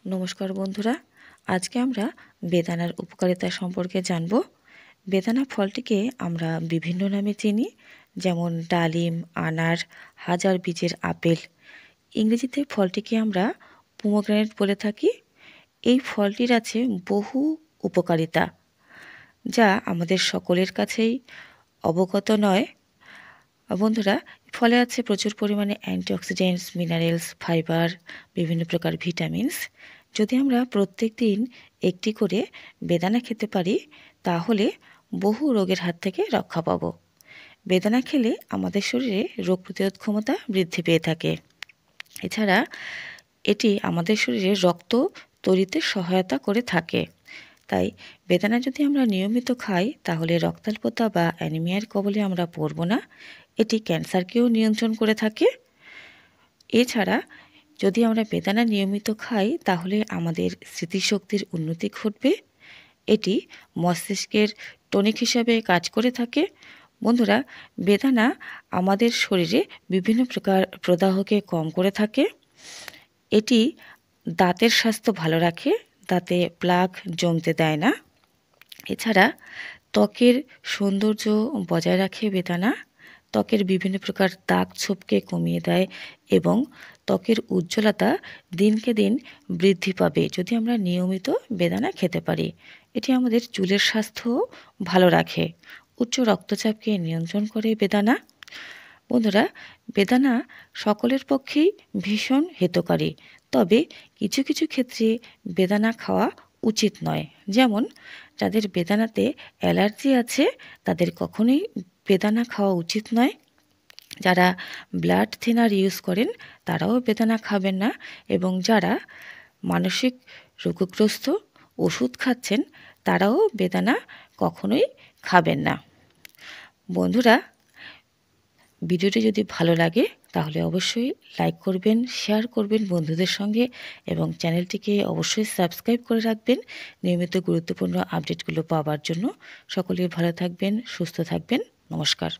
নমস্কার বন্ধুরা, আজকে আমরা বেদানার উপকারিতা সম্পর্কে জানব। বেদানা ফলটিকে আমরা বিভিন্ন নামে চিনি, যেমন ডালিম, আনার, হাজার বীজের আপেল। ইংরেজিতে ফলটিকে আমরা পোমোগ্রানেট বলে থাকি। এই ফলটির আছে বহু উপকারিতা, যা আমাদের সকলের কাছেই অবগত নয়। বন্ধুরা, ফলে আছে প্রচুর পরিমাণে অ্যান্টিঅক্সিডেন্টস, মিনারেলস, ফাইবার, বিভিন্ন প্রকার ভিটামিনস। যদি আমরা প্রত্যেক দিন একটি করে বেদানা খেতে পারি, তাহলে বহু রোগের হাত থেকে রক্ষা পাব। বেদানা খেলে আমাদের শরীরে রোগ প্রতিরোধ ক্ষমতা বৃদ্ধি পেয়ে থাকে। এছাড়া এটি আমাদের শরীরে রক্ত তৈরিতে সহায়তা করে থাকে। তাই বেদানা যদি আমরা নিয়মিত খাই, তাহলে রক্তাল্পতা বা অ্যানিমিয়ার কবলে আমরা পড়ব না। এটি ক্যান্সারকেও নিয়ন্ত্রণ করে থাকে। এছাড়া যদি আমরা বেদানা নিয়মিত খাই, তাহলে আমাদের স্মৃতিশক্তির উন্নতি ঘটবে। এটি মস্তিষ্কের টনিক হিসাবে কাজ করে থাকে। বন্ধুরা, বেদানা আমাদের শরীরে বিভিন্ন প্রকার প্রদাহকে কম করে থাকে। এটি দাঁতের স্বাস্থ্য ভালো রাখে, দাঁতে প্লাক জমতে দেয় না। এছাড়া ত্বকের সৌন্দর্য বজায় রাখে বেদানা। ত্বকের বিভিন্ন প্রকার দাগ ছোপকে কমিয়ে দেয় এবং ত্বকের উজ্জ্বলতা দিনকে দিন বৃদ্ধি পাবে যদি আমরা নিয়মিত বেদানা খেতে পারি। এটি আমাদের চুলের স্বাস্থ্য ভালো রাখে। উচ্চ রক্তচাপকে নিয়ন্ত্রণ করে বেদানা। বন্ধুরা, বেদানা সকলের পক্ষেই ভীষণ হিতকারী, তবে কিছু কিছু ক্ষেত্রে বেদানা খাওয়া উচিত নয়। যেমন যাদের বেদানাতে অ্যালার্জি আছে, তাদের কখনোই বেদানা খাওয়া উচিত নয়। যারা ব্লাড থিনার ইউজ করেন, তারাও বেদানা খাবেন না। এবং যারা মানসিক রোগগ্রস্ত, ওষুধ খাচ্ছেন, তারাও বেদানা কখনোই খাবেন না। বন্ধুরা, ভিডিওটি যদি ভালো লাগে তাহলে অবশ্যই লাইক করবেন, শেয়ার করবেন বন্ধুদের সঙ্গে এবং চ্যানেলটিকে অবশ্যই সাবস্ক্রাইব করে রাখবেন নিয়মিত গুরুত্বপূর্ণ আপডেটগুলো পাওয়ার জন্য। সকলেই ভালো থাকবেন, সুস্থ থাকবেন। নমস্কার।